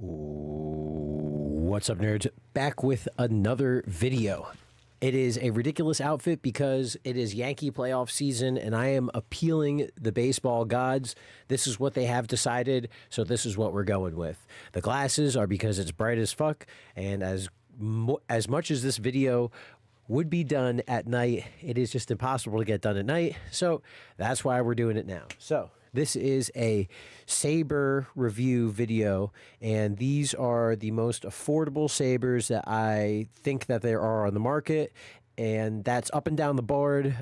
What's up, nerds? Back with another video. It is a ridiculous outfit because it is Yankee playoff season and I am appealing the baseball gods. This is what they have decided, so this is what we're going with. The glasses are because it's bright as fuck, and as much as this video would be done at night, it is just impossible to get done at night, so that's why we're doing it now. So this is a Saber review video, and these are the most affordable sabers that I think that there are on the market, and that's up and down the board.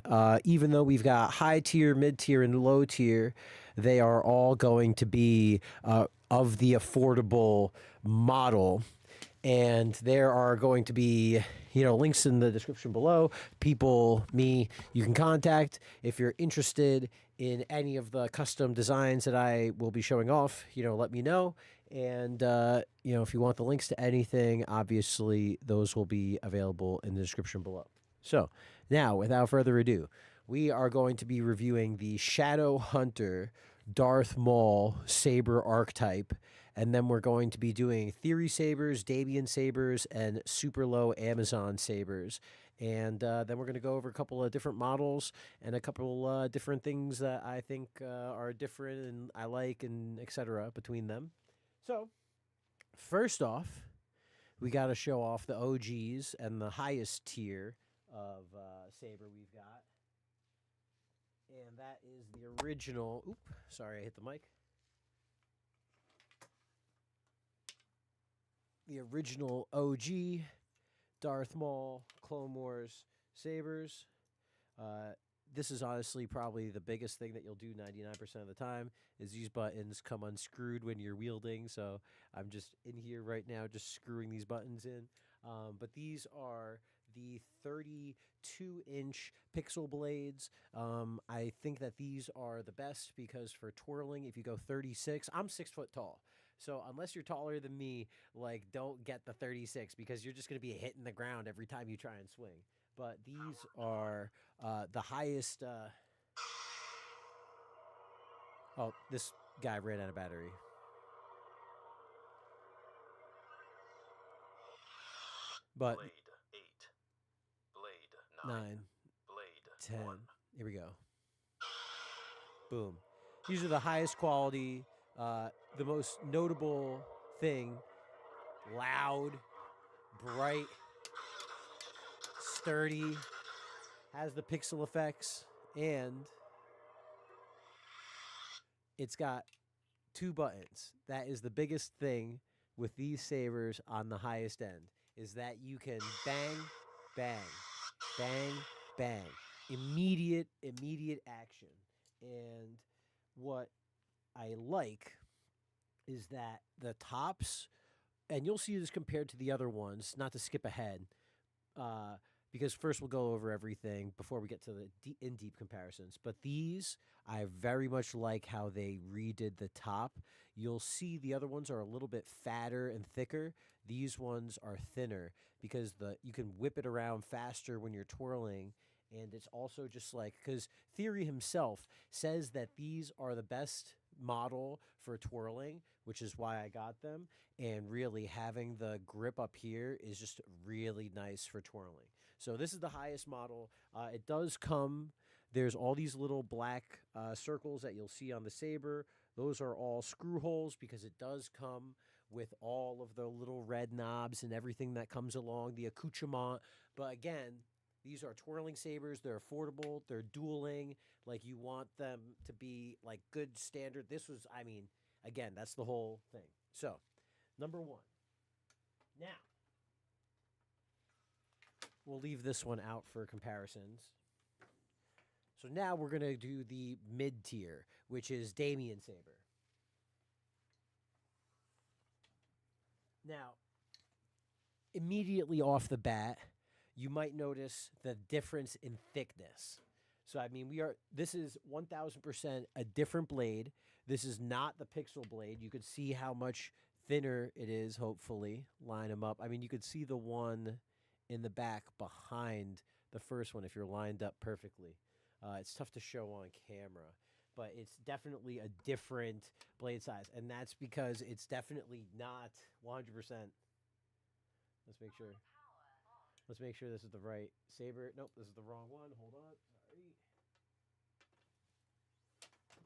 Even though we've got high tier, mid tier, and low tier, they are all going to be of the affordable model. And there are going to be, links in the description below. People, you can contact if you're interested in any of the custom designs that I will be showing off. Let me know. And, if you want the links to anything, obviously those will be available in the description below. So now, without further ado, we are going to be reviewing the Shadow Hunter Darth Maul Saber archetype, and then we're going to be doing Theory Sabers, DamienSabers, and super low Amazon Sabers. And then we're going to go over a couple of different models and a couple different things that I think are different and I like, and etc. between them. So first off, we got to show off the OGs and the highest tier of Saber we've got. And that is the original. Oop, sorry, I hit the mic. The original OG Darth Maul Clone Wars Sabers. This is honestly probably the biggest thing that you'll do 99% of the time, is these buttons come unscrewed when you're wielding. So I'm just in here right now just screwing these buttons in. But these are the 32-inch pixel blades. I think that these are the best because for twirling, if you go 36, I'm 6 foot tall. So unless you're taller than me, don't get the 36 because you're just going to be hitting the ground every time you try and swing. But these are the highest... Oh, this guy ran out of battery. But Blade 8, Blade 9, Blade 10. 1. Here we go. Boom. These are the highest quality, the most notable thing. Loud, bright, sturdy, has the pixel effects, and it's got 2 buttons. That is the biggest thing with these sabers on the highest end, is that you can bang, bang, bang, bang. Immediate action. And what I like is that the tops, and you'll see this compared to the other ones, not to skip ahead, because first we'll go over everything before we get to the in-deep comparisons. But these, I very much like how they redid the top. You'll see the other ones are a little bit fatter and thicker. These ones are thinner because you can whip it around faster when you're twirling. And it's also just because Theory himself says that these are the best model for twirling, which is why I got them. And really having the grip up here is just really nice for twirling. So this is the highest model. It does come, there's all these little black circles that you'll see on the Saber. Those are all screw holes because it does come with all of the little red knobs and everything that comes along, the accoutrement. But again, these are twirling sabers. They're affordable. They're dueling. You want them to be good standard. This was, again, that's the whole thing. So, number 1. Now, we'll leave this one out for comparisons. So now we're going to do the mid-tier, which is DamienSaber. Now, immediately off the bat, you might notice the difference in thickness. So, this is 1000% a different blade. This is not the pixel blade. You could see how much thinner it is, hopefully. Line them up. You could see the one in the back behind the first one if you're lined up perfectly. It's tough to show on camera. but it's definitely a different blade size, and that's because it's definitely not 100%. Let's make sure. Let's make sure this is the right saber. Nope, this is the wrong one. Hold on. Sorry.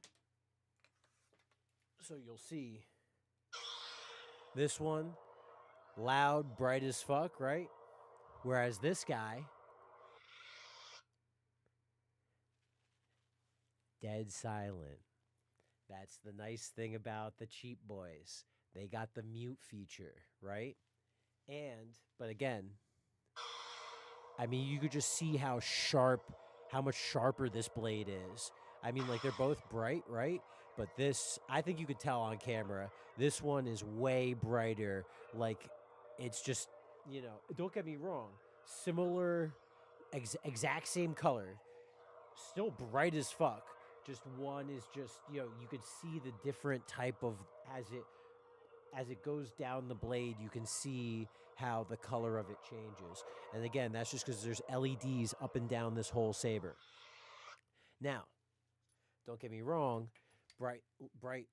So you'll see this one, loud, bright as fuck, right? Whereas this guy, dead silent. That's the nice thing about the cheap boys. They got the mute feature, right? But again, I mean, you could just see how much sharper this blade is. I mean, like, they're both bright, right? But this, I think you could tell on camera, this one is way brighter. Like, it's just, don't get me wrong, similar, exact same color, still bright as fuck. Just one is just, you could see the different type of, as it goes down the blade, you can see how the color of it changes. And again, that's just because there's LEDs up and down this whole saber. Now, don't get me wrong, bright,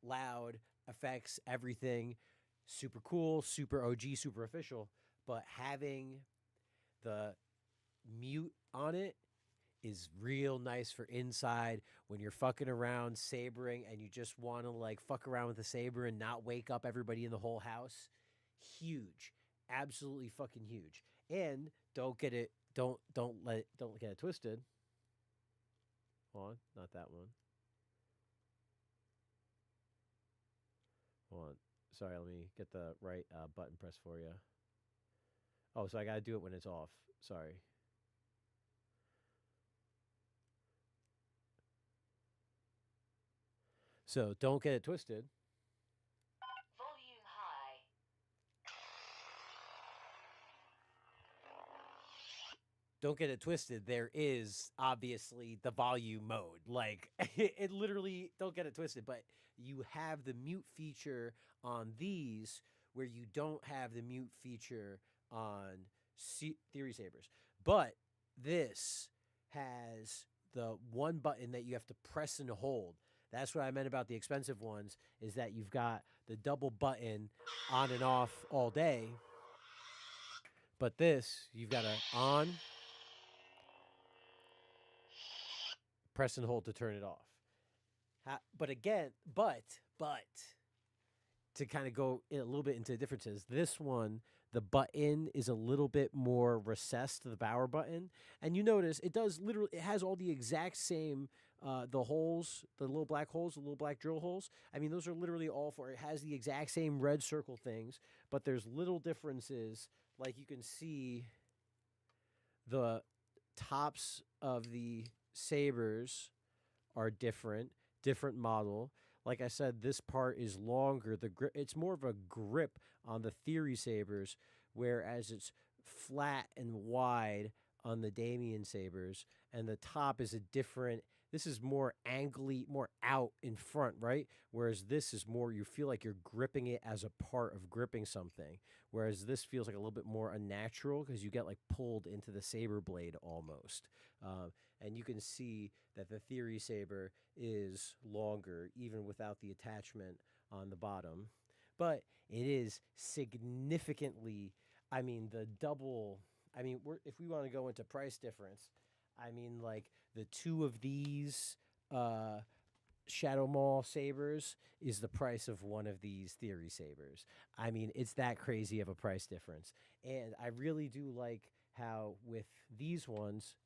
loud effects, everything, super cool, super OG, super official. But having the mute on it is real nice for inside when you're fucking around sabering and you just want to like fuck around with the saber and not wake up everybody in the whole house. Huge, absolutely fucking huge. And don't get it twisted. Hold on, not that one. Hold on, sorry, let me get the right button press for you. Oh, so I gotta do it when it's off. Sorry. So don't get it twisted. Volume high. Don't get it twisted. There is obviously the volume mode. Like, it literally, don't get it twisted, but you have the mute feature on these where you don't have the mute feature on Theory Sabers. But this has the one button that you have to press and hold. That's what I meant about the expensive ones, is that you've got the double button on and off all day. But this, you've got to on, press and hold to turn it off. But again, but to kind of go in a little bit into the differences, this one, the button is a little bit more recessed to the power button. And you notice it has all the exact same, the holes, the little black holes, the little black drill holes. I mean, those are literally all for, it has the exact same red circle things, but there's little differences. Like you can see the tops of the sabers are different model. Like I said, this part is longer. It's more of a grip on the Theory Sabers, whereas it's flat and wide on the DamienSabers, and the top is a different. This is more angly, more out in front, right? Whereas this is more, you feel like you're gripping it as a part of gripping something. Whereas this feels like a little bit more unnatural because you get like pulled into the saber blade almost. And you can see that the Theory Saber is longer, even without the attachment on the bottom. But it is significantly, I mean, the double. I mean, if we want to go into price difference, I mean, like the two of these Shadow Maul sabers is the price of one of these Theory Sabers. I mean, it's that crazy of a price difference. And I really do like how with these ones,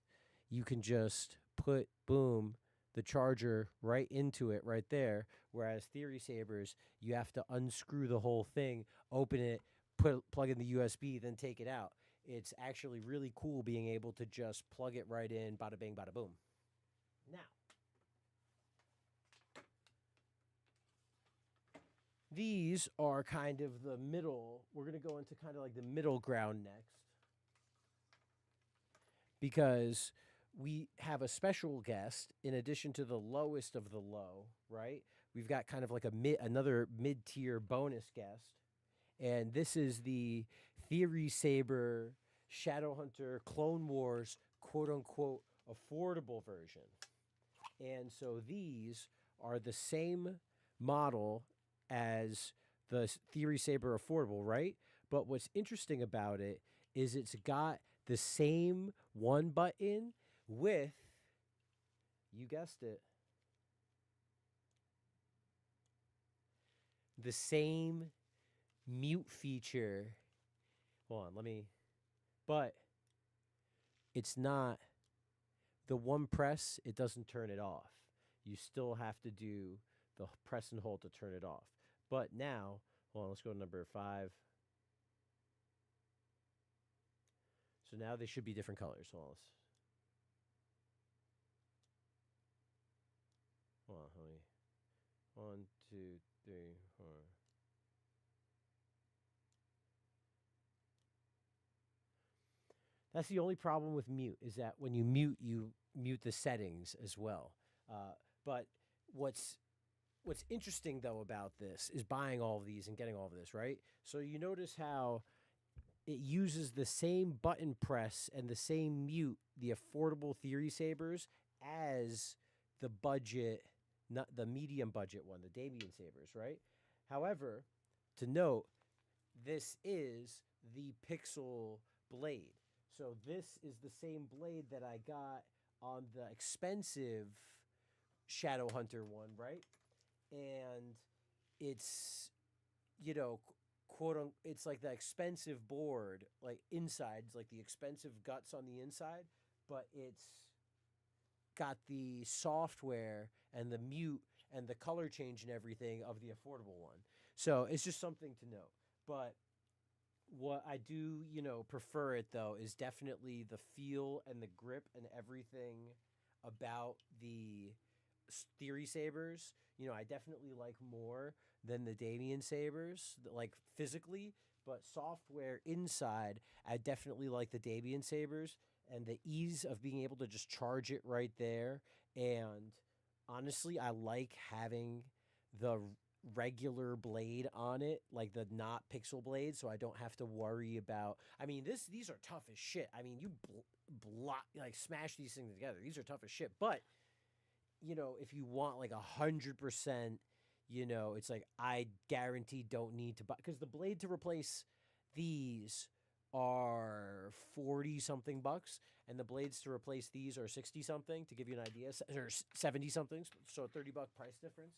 you can just put, boom, the charger right into it right there. Whereas Theory Sabers, you have to unscrew the whole thing, open it, plug in the USB, then take it out. It's actually really cool being able to just plug it right in, bada bing, bada boom. Now, these are kind of the middle. We're going to go into kind of like the middle ground next, because we have a special guest in addition to the lowest of the low, right? We've got kind of like another mid-tier bonus guest. And this is the Theory Saber Shadowhunter Clone Wars quote-unquote affordable version. And so these are the same model as the Theory Saber Affordable, right? But what's interesting about it is it's got the same one button with, you guessed it, the same mute feature. Hold on, but it's not the one press, it doesn't turn it off. You still have to do the press and hold to turn it off. But now, hold on, let's go to number 5. So now they should be different colors. Hold on, how many? 1, 2, 3, 4. That's the only problem with mute, is that when you mute the settings as well. But what's interesting, though, about this is buying all of these and getting all of this, right? So you notice how it uses the same button press and the same mute, the affordable Theory Sabers, as the budget, not the medium budget one, the DamienSabers, right? However, to note, this is the Pixel blade. So this is the same blade that I got on the expensive Shadow Hunter one, right? And it's, you know, quote unquote, it's like the expensive board, like insides, like the expensive guts on the inside, but it's got the software and the mute and the color change and everything of the affordable one. So it's just something to note. But what I do, you know, prefer it, though, is definitely the feel and the grip and everything about the Theory Sabers. You know, I definitely like more than the DamienSabers, like physically, but software inside, I definitely like the DamienSabers and the ease of being able to just charge it right there. And honestly, I like having the regular blade on it, like the not pixel blade, so I don't have to worry about. I mean, these are tough as shit. I mean, you block, like, smash these things together. These are tough as shit. But you know, if you want like 100%, you know, it's like I guarantee don't need to buy, because the blade to replace these are 40 something bucks, and the blades to replace these are 60 something, to give you an idea, or 70 something, so a $30 price difference.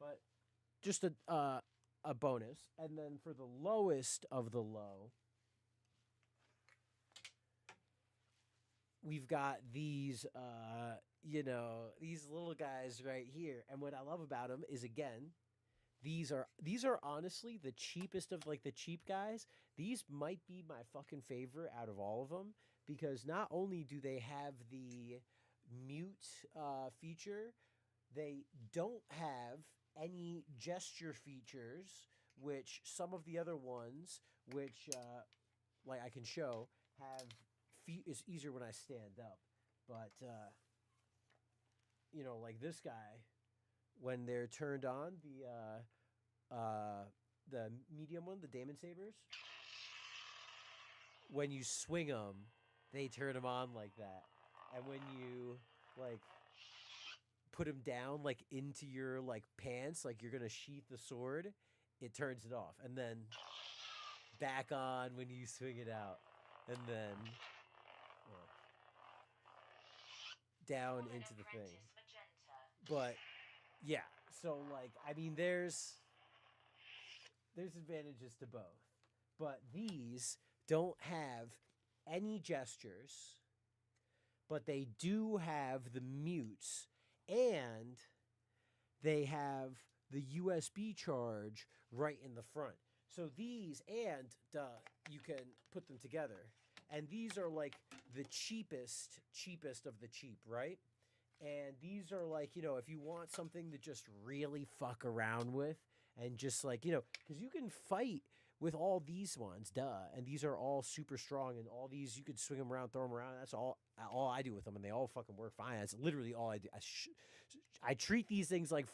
But just a bonus. And then for the lowest of the low, we've got these, you know, these little guys right here. And what I love about them is, again, these are honestly the cheapest of, like, the cheap guys. These might be my fucking favorite out of all of them, because not only do they have the mute feature, they don't have any gesture features, which some of the other ones, which like I can show, have. It's easier when I stand up, but you know, like this guy, when they're turned on, the medium one, the DamienSabers, when you swing them, they turn them on like that, and when you like put them down, like into your like pants, like you're gonna sheath the sword, it turns it off, and then back on when you swing it out, and then down into the thing. But yeah, so like, I mean, there's advantages to both, but these don't have any gestures, but they do have the mutes, and they have the USB charge right in the front. So these, and you can put them together. And these are like the cheapest of the cheap, right? And these are like, you know, if you want something to just really fuck around with, and just like, you know, because you can fight with all these ones, and these are all super strong, and all these, you could swing them around, throw them around. That's all I do with them, and they all fucking work fine. That's literally all I do. I treat these things like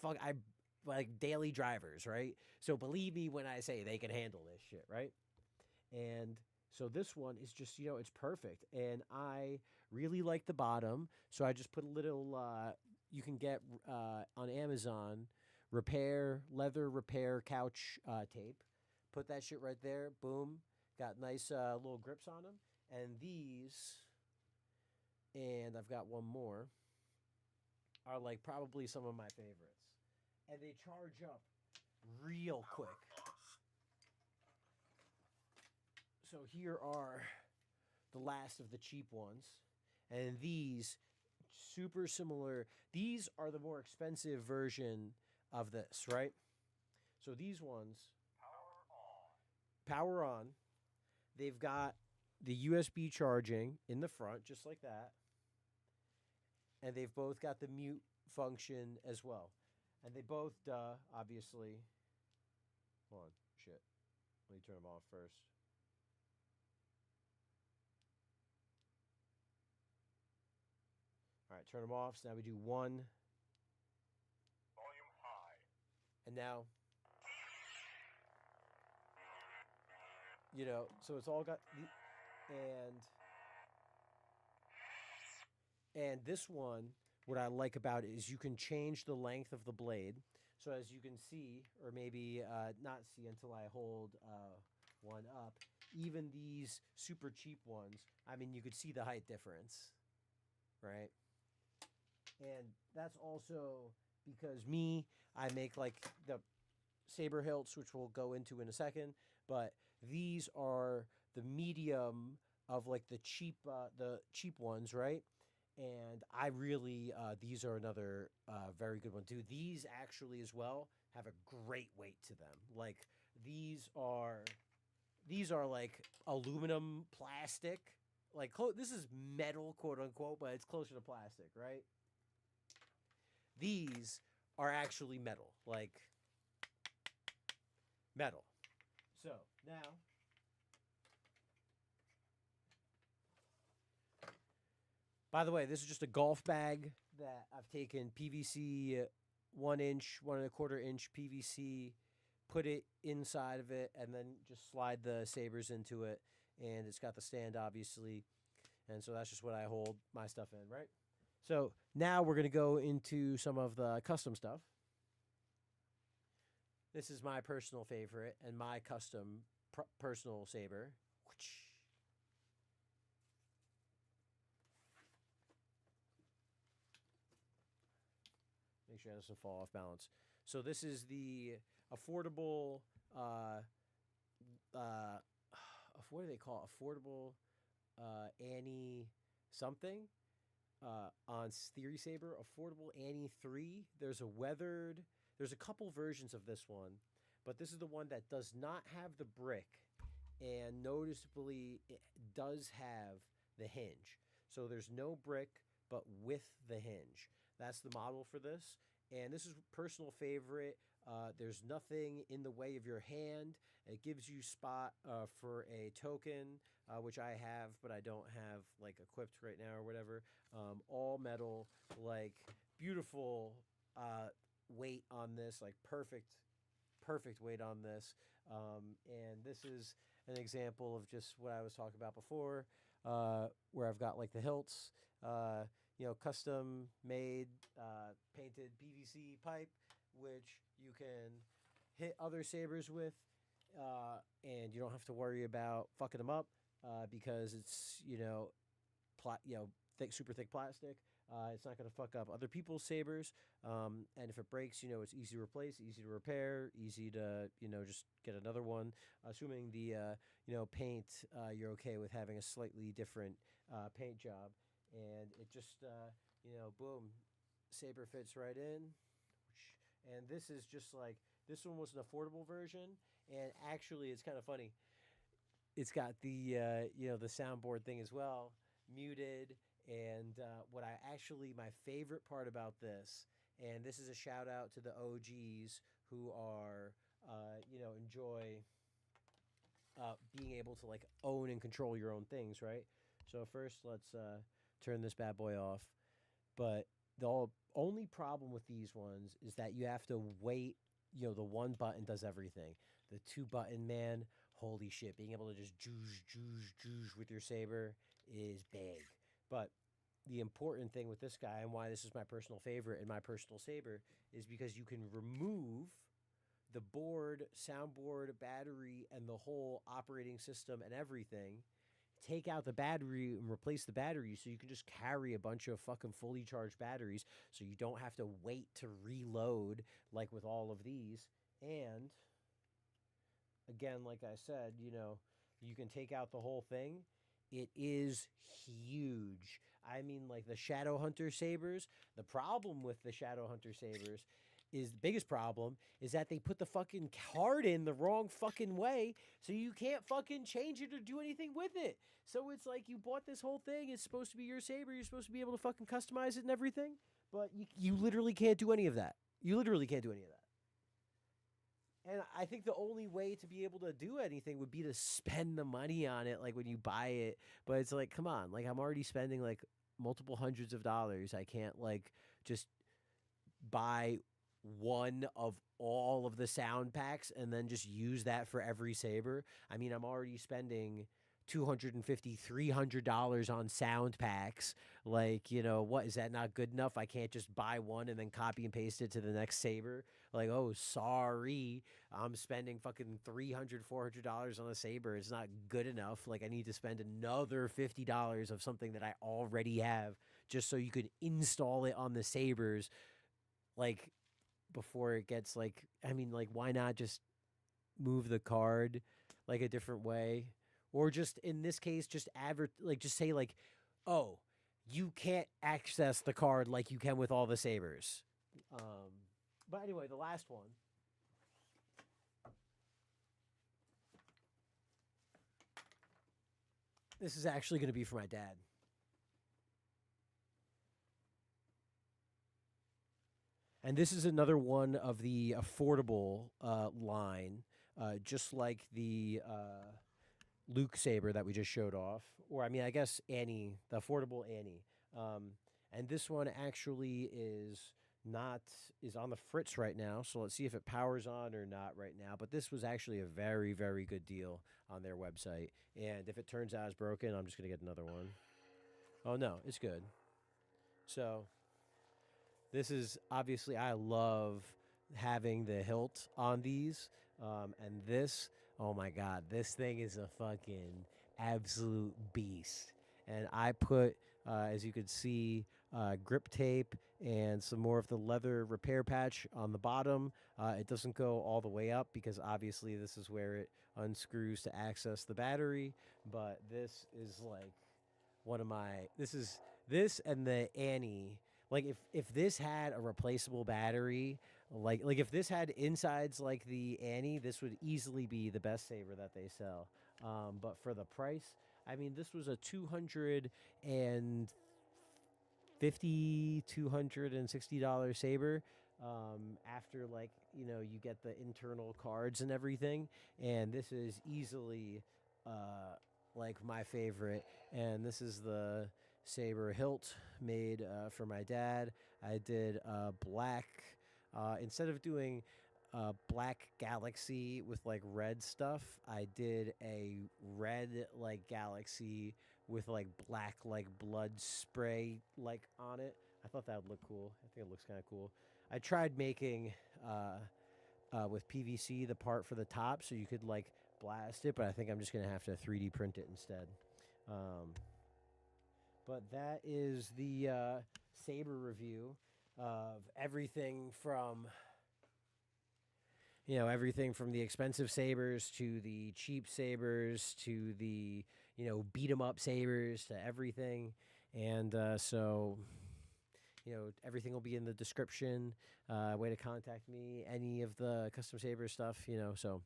like daily drivers, right? So believe me when I say they can handle this shit, right? And so this one is just, you know, it's perfect. And I Really like the bottom, so I just put a little. You can get on Amazon leather repair couch tape. Put that shit right there. Boom. Got nice little grips on them. And these, and I've got one more, are like probably some of my favorites. And they charge up real quick. So here are the last of the cheap ones. And these, super similar. These are the more expensive version of this, right? So these ones, power on. They've got the USB charging in the front, just like that. And they've both got the mute function as well. And they both, obviously. Hold on, shit. Let me turn them off first. All right, turn them off. So now we do one. Volume high. And now, you know, so it's all got the, and this one, what I like about it is you can change the length of the blade. So as you can see, or maybe not see until I hold one up, even these super cheap ones, I mean, you could see the height difference, right? And that's also because I make like the Saber Hilts, which we'll go into in a second, but these are the medium of like the cheap ones, right? And I really, these are another very good one too. These actually as well have a great weight to them. Like these are like aluminum plastic, like this is metal, quote unquote, but it's closer to plastic, right? These are actually metal, like metal. So now, by the way, this is just a golf bag that I've taken PVC 1 inch, 1 1/4 inch PVC, put it inside of it, and then just slide the sabers into it. And it's got the stand, obviously. And so that's just what I hold my stuff in, right? So now we're going to go into some of the custom stuff. This is my personal favorite and my custom personal saber. Make sure it doesn't fall off balance. So this is the affordable, what do they call it? Affordable Annie something on Theory Saber. Affordable Annie 3. There's a couple versions of this one, but this is the one that does not have the brick, and noticeably it does have the hinge. So there's no brick, but with the hinge. That's the model for this. And this is personal favorite. There's nothing in the way of your hand. It gives you spot for a token, which I have, but I don't have like equipped right now or whatever. All metal, like beautiful weight on this, like perfect weight on this. And this is an example of just what I was talking about before, where I've got like the hilts, custom made, painted PVC pipe, which you can hit other sabers with, and you don't have to worry about fucking them up, because it's, super thick plastic. It's not going to fuck up other people's sabers. And if it breaks, it's easy to replace, easy to repair, easy to, just get another one. Assuming the, paint, you're okay with having a slightly different paint job. And it just, boom, saber fits right in. And this is just like, this one was an affordable version. And actually, it's kind of funny. It's got the, the soundboard thing as well, muted. And my favorite part about this, and this is a shout out to the OGs who are, enjoy being able to like own and control your own things, right? So first, let's turn this bad boy off. But the only problem with these ones is that you have to wait. The one button does everything. The 2 button, man, holy shit, being able to just juice with your saber is big. But the important thing with this guy and why this is my personal favorite and my personal saber is because you can remove the board, soundboard, battery, and the whole operating system and everything. Take out the battery and replace the battery so you can just carry a bunch of fucking fully charged batteries so you don't have to wait to reload like with all of these. And again, like I said, you know, you can take out the whole thing. It is huge. I mean, like the Shadow Hunter sabers, the problem with the Shadow Hunter sabers is the biggest problem is that they put the fucking card in the wrong fucking way, so you can't fucking change it or do anything with it. So it's like you bought this whole thing, it's supposed to be your saber, you're supposed to be able to fucking customize it and everything, but you literally can't do any of that. You literally can't do any of that. And I think the only way to be able to do anything would be to spend the money on it, like when you buy it. But it's like, come on, like I'm already spending like multiple hundreds of dollars. I can't like just buy one of all of the sound packs and then just use that for every saber. I mean, I'm already spending $250, $300 on sound packs. Like, you know, what, is that not good enough? I can't just buy one and then copy and paste it to the next saber. Like, oh, sorry, I'm spending fucking $300, $400 on a saber. It's not good enough. Like, I need to spend another $50 of something that I already have just so you could install it on the sabers. Like, before it gets like, I mean, like, why not just move the card like a different way? Or just in this case, just just say like, oh, you can't access the card like you can with all the sabers. But anyway, the last one. This is actually going to be for my dad. And this is another one of the affordable line, just like the Luke Saber that we just showed off. Or, I mean, I guess Annie, the affordable Annie. And this one actually is on the fritz right now. So let's see if it powers on or not right now. But this was actually a very, very good deal on their website. And if it turns out it's broken, I'm just going to get another one. Oh, no, it's good. So this is obviously, I love having the hilt on these. And this, oh my God, this thing is a fucking absolute beast. And I put, as you could see, grip tape and some more of the leather repair patch on the bottom. It doesn't go all the way up because obviously this is where it unscrews to access the battery. But this is like one of my, this and the Annie. Like if this had a replaceable battery, like if this had insides like the Annie, this would easily be the best saber that they sell. But for the price, I mean, this was a $260 saber. After, like, you know, you get the internal cards and everything, and this is easily like my favorite. And this is the Saber hilt made for my dad. I did black, instead of doing black galaxy with like red stuff, I did a red like galaxy with like black like blood spray like on it. I thought that would look cool. I think it looks kind of cool. I tried making with PVC the part for the top so you could like blast it, but I think I'm just gonna have to 3D print it instead. But that is the saber review of everything from, you know, everything from the expensive sabers to the cheap sabers to the, you know, beat 'em up sabers to everything. And so, you know, everything will be in the description. Way to contact me, any of the custom saber stuff, you know. So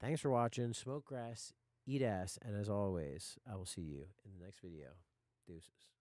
thanks for watching. Smoke grass, eat ass, and as always, I will see you in the next video. Deuces.